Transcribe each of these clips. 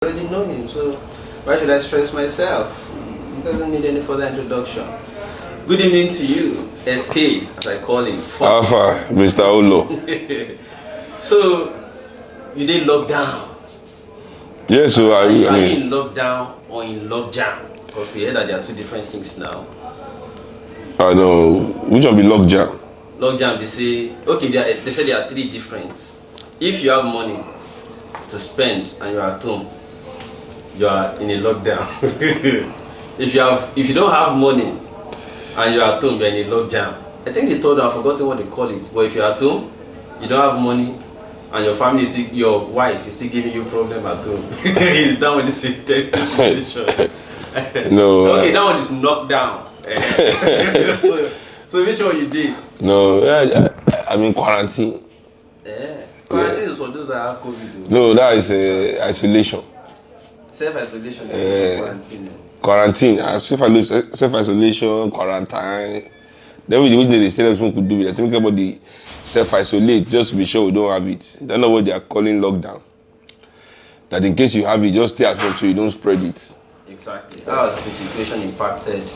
Already know him, so why should I stress myself? He doesn't need any further introduction. Good evening to you, SK, as I call him. Alpha, Mr. Olo. So, you did lockdown. Yes, so Are you mean, in lockdown or in lockjam? Because we heard that there are two different things now. I know. Which one be lockjam? Lockjam, they say, okay, they say there are three different. If you have money to spend and you're at home, you are in a lockdown. if you don't have money and you're at home, you're in a lockdown. I think the third one, I've forgotten what they call it. But if you're at home, you don't have money, and your family is still, your wife is still giving you problem at home. That one is situation. No. Okay, that one is knocked down. so which one you did? No, I'm in quarantine. Yeah. Quarantine is for those that have COVID. No, that is isolation. Self-isolation. Quarantine. Quarantine, self-isolation, quarantine. Then we they tell us what we could do. I think about the self-isolate just to be sure we don't have it. That's not what they are calling lockdown. That in case you have it, just stay at home so you don't spread it. Exactly. How has the situation impacted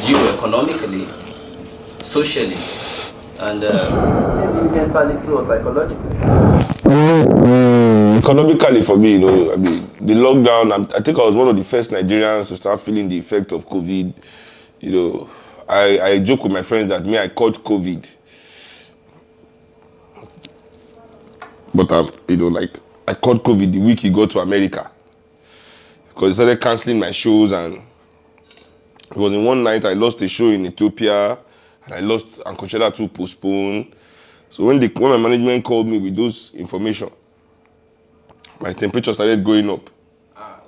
you economically, socially, and mentally or psychologically? Economically, for me, I mean, the lockdown. I think I was one of the first Nigerians to start feeling the effect of COVID. I joke with my friends that I caught COVID, but I caught COVID the week he got to America because he started canceling my shows, and it was in one night I lost a show in Ethiopia, and and Coachella to postpone. So when my management called me with those information, my temperature started going up.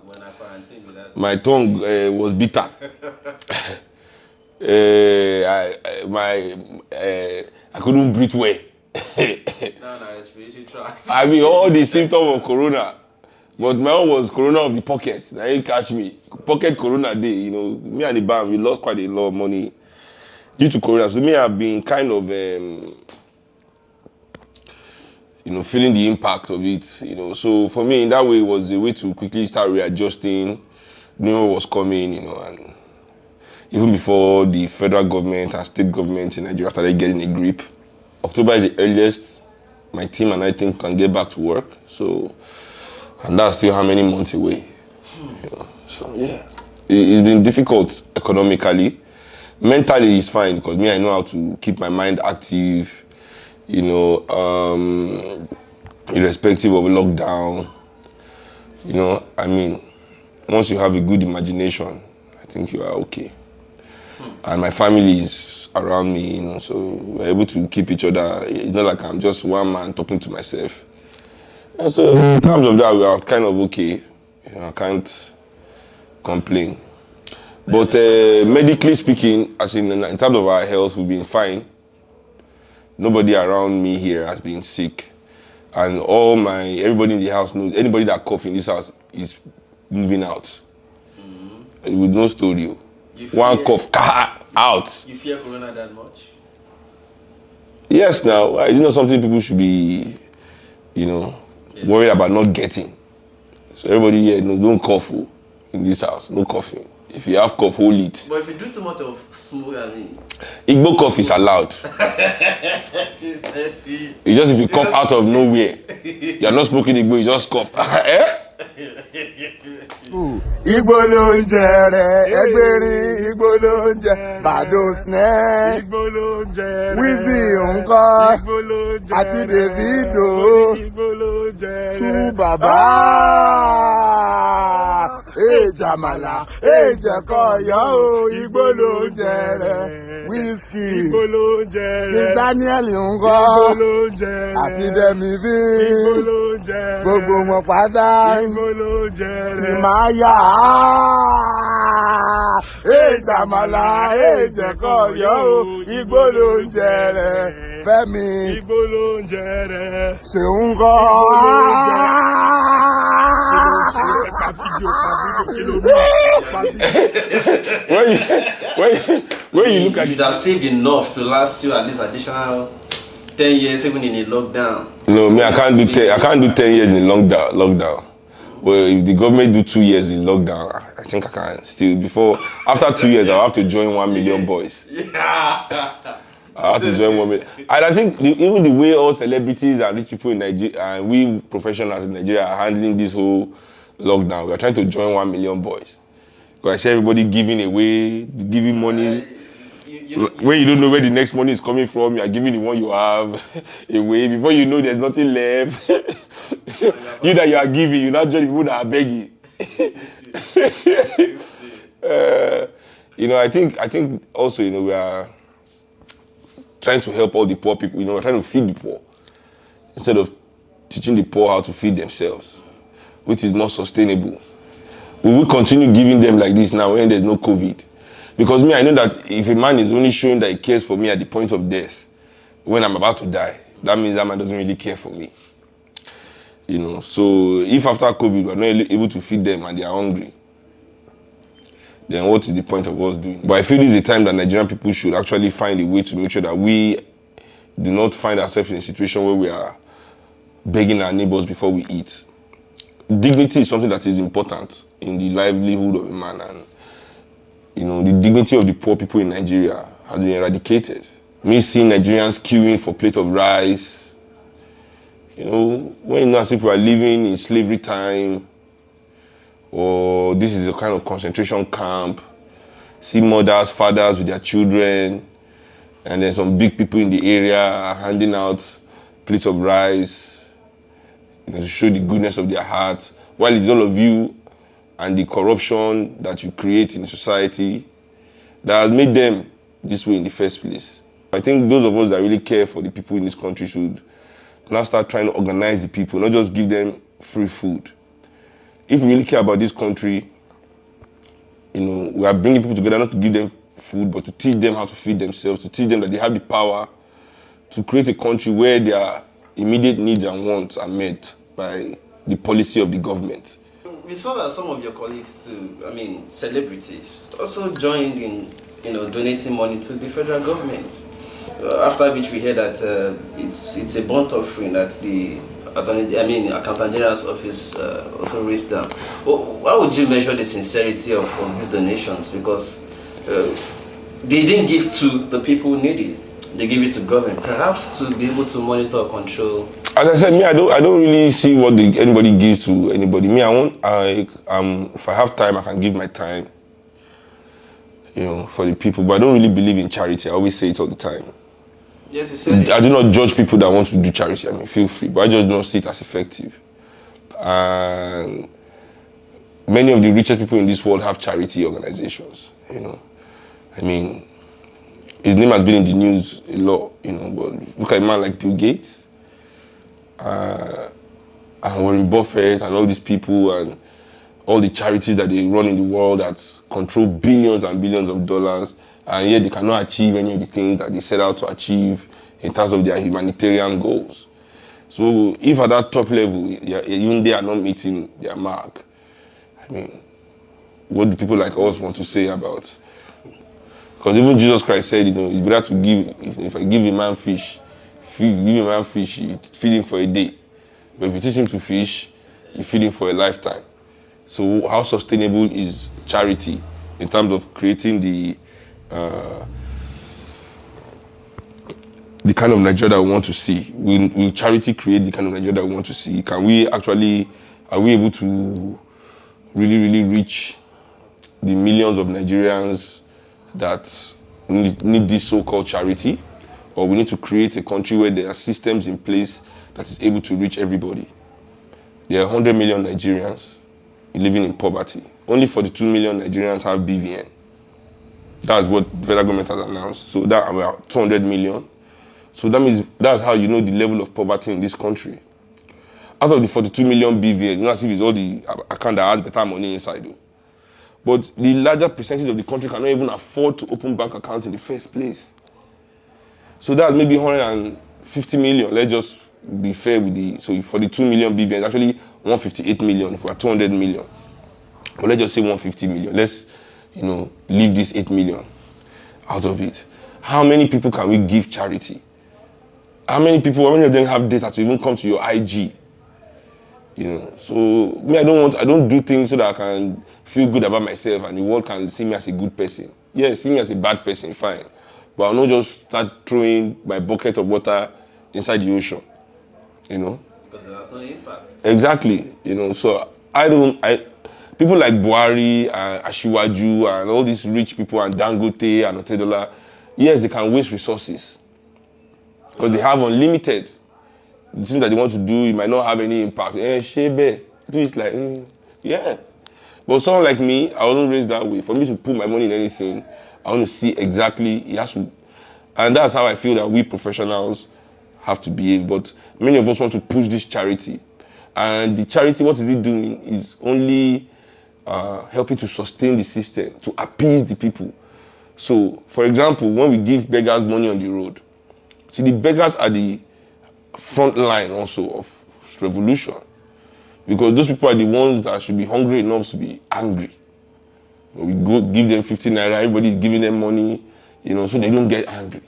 When I quarantined with that. My tongue was bitter. I couldn't breathe well. No, respiratory tract. I mean, all the symptoms of corona. But my own was corona of the pocket. They didn't catch me. Pocket corona day, me and the band, we lost quite a lot of money due to corona. So me, I've been kind of, feeling the impact of it. So for me, in that way, it was a way to quickly start readjusting, knew what was coming, and even before the federal government and state government in Nigeria started getting a grip. October is the earliest my team and I think can get back to work. So, and that's still how many months away. So yeah, it's been difficult economically. Mentally, it's fine because I know how to keep my mind active. Irrespective of lockdown. Once you have a good imagination, I think you are okay. And my family is around me, so we're able to keep each other. It's not like I'm just one man talking to myself. And so in terms of that, we are kind of okay. I can't complain. But medically speaking, as in terms of our health, we've been fine. Nobody around me here has been sick. And everybody in the house knows, anybody that coughs in this house is moving out. With no story. One cough, out. You fear corona that much? Yes, now. It's not something people should be, worried about not getting. So everybody here, don't cough in this house. No coughing. If you have cough, hold it. But if you do too much of smoke, Igbo cough is allowed. It's just if you cough out of nowhere. You're not smoking Igbo, you just cough. Igbo ló ń jẹ rẹ̀, ẹgbẹ́rin Igbo ló ń jẹ, Bado Snare, Igbo ló ń jẹ rẹ̀, Wizzy ńkọ́, Igbo ló ń jẹ rẹ̀, àti Davido, Igbo ló ń jẹ rẹ̀, tú bàbá, Jamala, Jẹ̀kọ̀ yọ o, Igbo ló ń jẹ rẹ̀, Whiskey, Igbo ló ń jẹ rẹ̀, Kiss Daniel ńkọ́, Igbo ló ń jẹ rẹ̀, àti Demi V, Igbo ló ń jẹ rẹ̀, gbogbo wọn pátá, Igbo ló ń jẹ rẹ̀, Timaya, Jamala, Jẹ̀kọ̀ yọ o, Igbo ló ń jẹ rẹ̀, Fẹ́mi, Igbo ló ń jẹ rẹ̀, Seun ńkọ́, when you look at it, you should have saved enough to last you at least additional 10 years even in a lockdown. No, I can't do 10 years in a lockdown. Well, if the government do 2 years in lockdown, I think I can still, after 2 years, I'll have to join 1 million boys. Yeah. I have to join 1 million. And I think even the way all celebrities and rich people in Nigeria, and we professionals in Nigeria are handling this whole lockdown, we are trying to join 1 million boys. Because I see everybody giving money. When you don't know where the next money is coming from, you are giving the one you have away. Before you know, there's nothing left. You that you are giving, you not join people that are begging. I think also, we are trying to help all the poor people. We're trying to feed the poor instead of teaching the poor how to feed themselves, which is more sustainable. We will continue giving them like this now when there's no COVID. Because I know that if a man is only showing that he cares for me at the point of death, when I'm about to die, that means that man doesn't really care for me. So if after COVID we're not able to feed them and they are hungry, then what is the point of us doing? But I feel this is a time that Nigerian people should actually find a way to make sure that we do not find ourselves in a situation where we are begging our neighbors before we eat. Dignity is something that is important in the livelihood of a man, and the dignity of the poor people in Nigeria has been eradicated. Me seeing Nigerians queuing for a plate of rice, when as if we are living in slavery time, or this is a kind of concentration camp. See mothers, fathers with their children, and then some big people in the area are handing out plates of rice, to show the goodness of their hearts, while it's all of you and the corruption that you create in society that has made them this way in the first place. I think those of us that really care for the people in this country should now start trying to organize the people, not just give them free food. If we really care about this country, we are bringing people together not to give them food, but to teach them how to feed themselves, to teach them that they have the power to create a country where their immediate needs and wants are met by the policy of the government. We saw that some of your colleagues too, celebrities, also joined in, donating money to the federal government. After which we heard that it's a burnt offering that the Accountant General's office also raised down. Well, how would you measure the sincerity of these donations? Because they didn't give to the people who need it; they give it to government, perhaps to be able to monitor or control. As I said, I don't really see what anybody gives to anybody. If I have time, I can give my time, for the people. But I don't really believe in charity. I always say it all the time. Yes, you said it. I do not judge people that want to do charity. Feel free, but I just don't see it as effective. And many of the richest people in this world have charity organizations. His name has been in the news a lot. But look at a man like Bill Gates. And Warren Buffett and all these people and all the charities that they run in the world that control billions and billions of dollars, and yet they cannot achieve any of the things that they set out to achieve in terms of their humanitarian goals. So if at that top level, even they are not meeting their mark, what do people like us want to say about? Because even Jesus Christ said, it's better to give, if I give a man fish, you feed him for a day. But if you teach him to fish, you feed him for a lifetime. So how sustainable is charity in terms of creating the kind of Nigeria that we want to see? Will charity create the kind of Nigeria that we want to see? Are we able to really, really reach the millions of Nigerians that need this so-called charity? Or we need to create a country where there are systems in place that is able to reach everybody? There are 100 million Nigerians living in poverty. Only 42 million Nigerians have BVN. That's what the federal government has announced. So that about 200 million. So that means that's how you know the level of poverty in this country. Out of the 42 million BVN, not as if it's all the account that has better money inside though. But the larger percentage of the country cannot even afford to open bank accounts in the first place. So that's maybe 150 million. Let's just be fair with so 42 million BVN is actually 158 million if we are 200 million. But let's just say 150 million. Let's, leave this 8 million out of it. How many people can we give charity? How many of them have data to even come to your IG You know, so me, I don't do things so that I can feel good about myself and the world can see me as a good person. Yeah, see me as a bad person, fine. But I'll not just start throwing my bucket of water inside the ocean, you know. Because it has no impact. Exactly, you know, so people like Buhari and Ashiwaju and all these rich people and Dangote and Otedola, yes, they can waste resources because they have unlimited. The things that they want to do, it might not have any impact. Shebe, do it like, yeah. But someone like me, I wasn't raised that way. For me to put my money in anything, I want to see exactly, it has to, and that's how I feel that we professionals have to behave. But many of us want to push this charity. And the charity, what is it doing is only helping to sustain the system, to appease the people. So, for example, when we give beggars money on the road, see, the beggars are the front line also of revolution, because those people are the ones that should be hungry enough to be angry. We go give them 50 naira, everybody is giving them money, you know, so they don't get angry.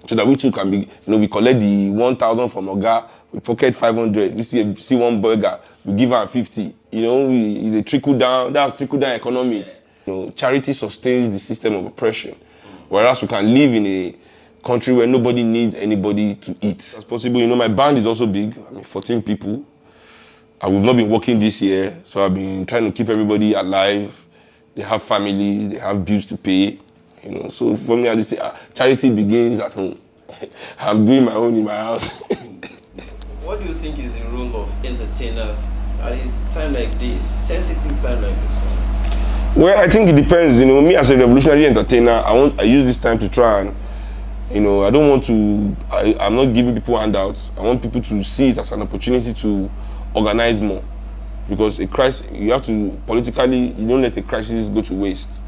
So that we too can be, you know, we collect the 1,000 from Oga, we pocket 500, we see one burger, we give her 50. You know, it's a trickle down, that's trickle down economics. You know, charity sustains the system of oppression, whereas we can live in a country where nobody needs anybody to eat. As possible, you know, my band is also big. I mean, 14 people. And we've not been working this year, so I've been trying to keep everybody alive. They have families, they have bills to pay. You know, so for me, I just say, charity begins at home. I'm doing my own in my house. What do you think is the role of entertainers at a time like this, sensitive time like this one? Well, I think it depends. You know, me as a revolutionary entertainer, I use this time to try and, you know, I don't want to, I'm not giving people handouts. I want people to see it as an opportunity to organize more. Because a crisis, you have to, politically, you don't let a crisis go to waste.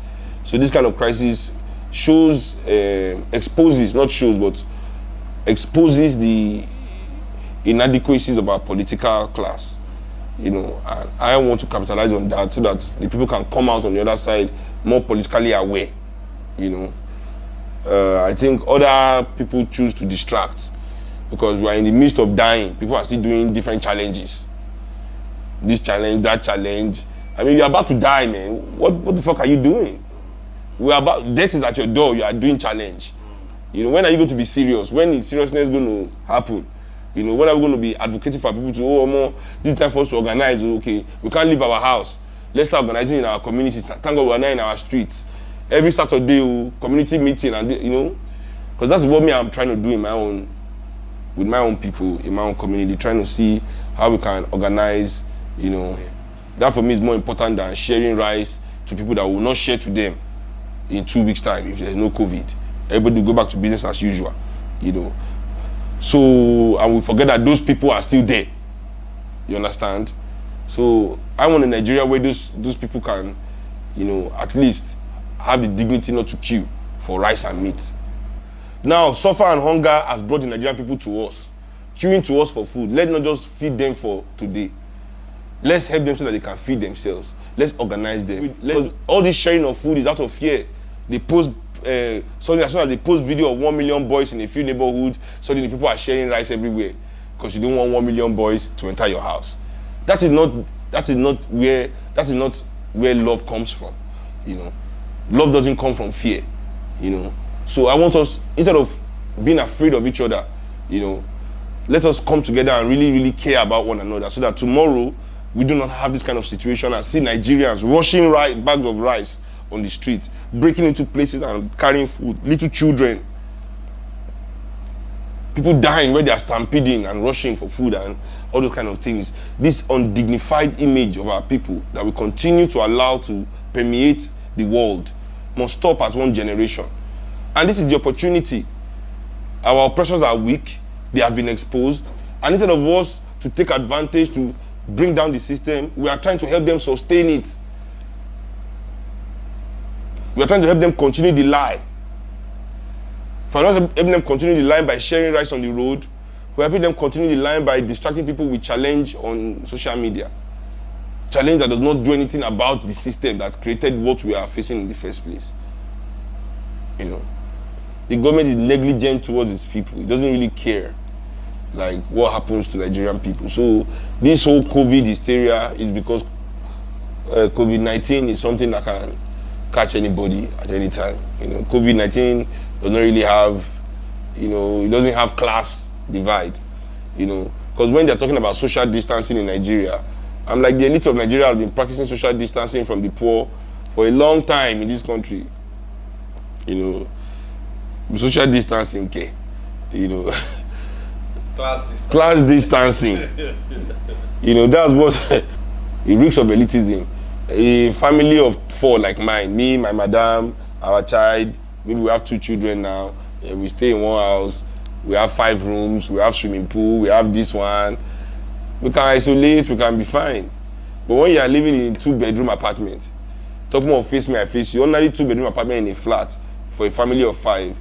So this kind of crisis shows, exposes, not shows, but exposes the inadequacies of our political class. You know, and I want to capitalize on that so that the people can come out on the other side more politically aware, you know. I think other people choose to distract because we are in the midst of dying. People are still doing different challenges. This challenge, that challenge. I mean, you're about to die, man. What the fuck are you doing? Death is at your door. You are doing challenge. You know, when are you going to be serious? When is seriousness going to happen? You know, when are we going to be advocating for people to, oh, more, this is time for us to organize. Okay, we can't leave our house. Let's start organizing in our communities. Thank God we're not in our streets. Every Saturday, community meeting, and you know, because that's what I'm trying to do in my own, with my own people, in my own community, trying to see how we can organize, you know. That for me is more important than sharing rice to people that will not share to them in 2 weeks' time if there's no COVID. Everybody will go back to business as usual, you know. So, and we forget that those people are still there. You understand? So, I want a Nigeria where those people can, you know, at least have the dignity not to queue for rice and meat. Now, suffer and hunger has brought the Nigerian people to us, queuing to us for food. Let's not just feed them for today. Let's help them so that they can feed themselves. Let's organize them. All this sharing of food is out of fear. They post, as soon as they post video of 1 million boys in a few neighborhoods, suddenly people are sharing rice everywhere because you don't want 1 million boys to enter your house. That is not where love comes from, you know. Love doesn't come from fear, you know. So I want us, instead of being afraid of each other, you know, let us come together and really, really care about one another so that tomorrow we do not have this kind of situation and see Nigerians rushing bags of rice on the street, breaking into places and carrying food, little children, people dying where they are stampeding and rushing for food and all those kind of things. This undignified image of our people that we continue to allow to permeate the world must stop as one generation. And this is the opportunity. Our oppressors are weak, they have been exposed, and instead of us to take advantage to bring down the system, we are trying to help them sustain it. We are trying to help them continue the lie. If we're not helping them continue the lie by sharing rice on the road, we're helping them continue the lie by distracting people with challenge on social media. Challenge that does not do anything about the system that created what we are facing in the first place. You know, the government is negligent towards its people. It doesn't really care. like what happens to Nigerian people. So this whole COVID hysteria is because COVID-19 is something that can catch anybody at any time. You know, COVID-19 does not really have, you know, it doesn't have class divide, you know, because when they're talking about social distancing in Nigeria, I'm like, the elite of Nigeria has been practicing social distancing from the poor for a long time in this country. You know, social distancing, okay, you know, class distancing. You know, that's what it reeks of elitism. A family of 4 like mine, me, my madam, our child, maybe we have 2 children now, we stay in one house, we have 5 rooms, we have swimming pool, we have this one. We can isolate, we can be fine. But when you are living in a 2-bedroom apartment, talking about face me, I face you, ordinary 2-bedroom apartment in a flat for a family of 5,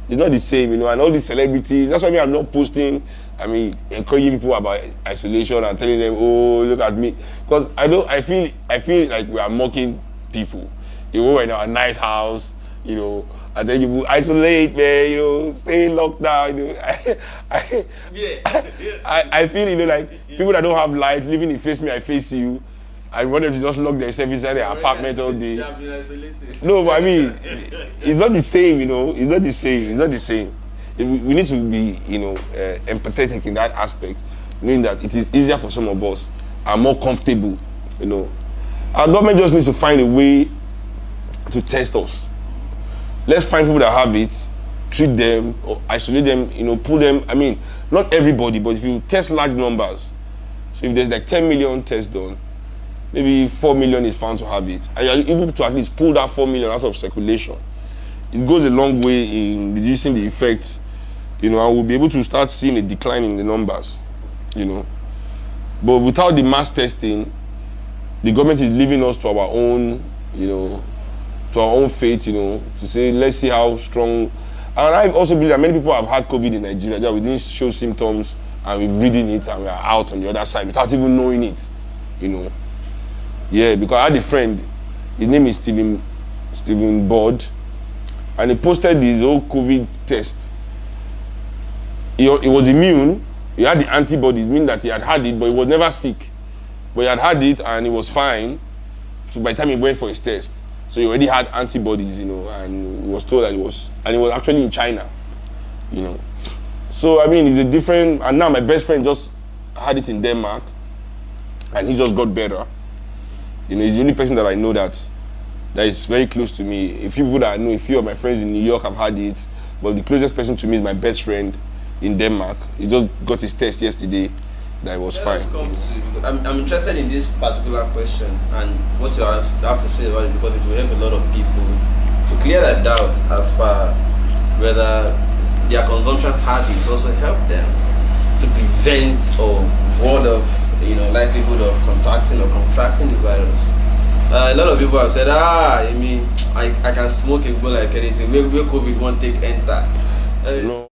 it's not the same, you know, and all these celebrities, that's why I'm not posting, encouraging people about isolation and telling them, oh, look at me. Because I feel like we are mocking people. You know, we're in our nice house, you know, and then you isolate, man, you know, stay locked down, you know. I feel, you know, like people that don't have life, living in face me, I face you. I want them to just lock themselves inside their apartment all day. No, but I mean, it's not the same, you know. It's not the same. It's not the same. We need to be, you know, empathetic in that aspect, meaning that it is easier for some of us and more comfortable, you know. Our government just needs to find a way to test us. Let's find people that have it, treat them, or isolate them, you know, pull them. I mean, not everybody, but if you test large numbers, so if there's like 10 million tests done, maybe 4 million is found to have it, and you're able to at least pull that 4 million out of circulation. It goes a long way in reducing the effect, you know, and we'll be able to start seeing a decline in the numbers, you know. But without the mass testing, the government is leaving us to our own, you know, to our own fate, you know, to say, let's see how strong. And I also believe that many people have had COVID in Nigeria that we didn't show symptoms and we've reading it and we are out on the other side without even knowing it, you know. Yeah, because I had a friend, his name is Stephen Bod, and he posted his old COVID test. He was immune, he had the antibodies, meaning that he had it, but he was never sick. But he had it and he was fine. So by the time he went for his test, so he already had antibodies, you know, and he was told that he was actually in China, you know. So I mean, it's a different, and now my best friend just had it in Denmark, and he just got better. You know, he's the only person that I know that is very close to me. A few people that I know, a few of my friends in New York have had it, but the closest person to me is my best friend in Denmark. He just got his test yesterday, that it was fine. I'm interested in this particular question and what you have to say about it, because it will help a lot of people to clear that doubt as far whether their consumption habits also help them to prevent or ward off, you know, likelihood of contracting the virus. A lot of people have said, I mean, I can smoke a bowl like anything, where COVID won't take enter. No.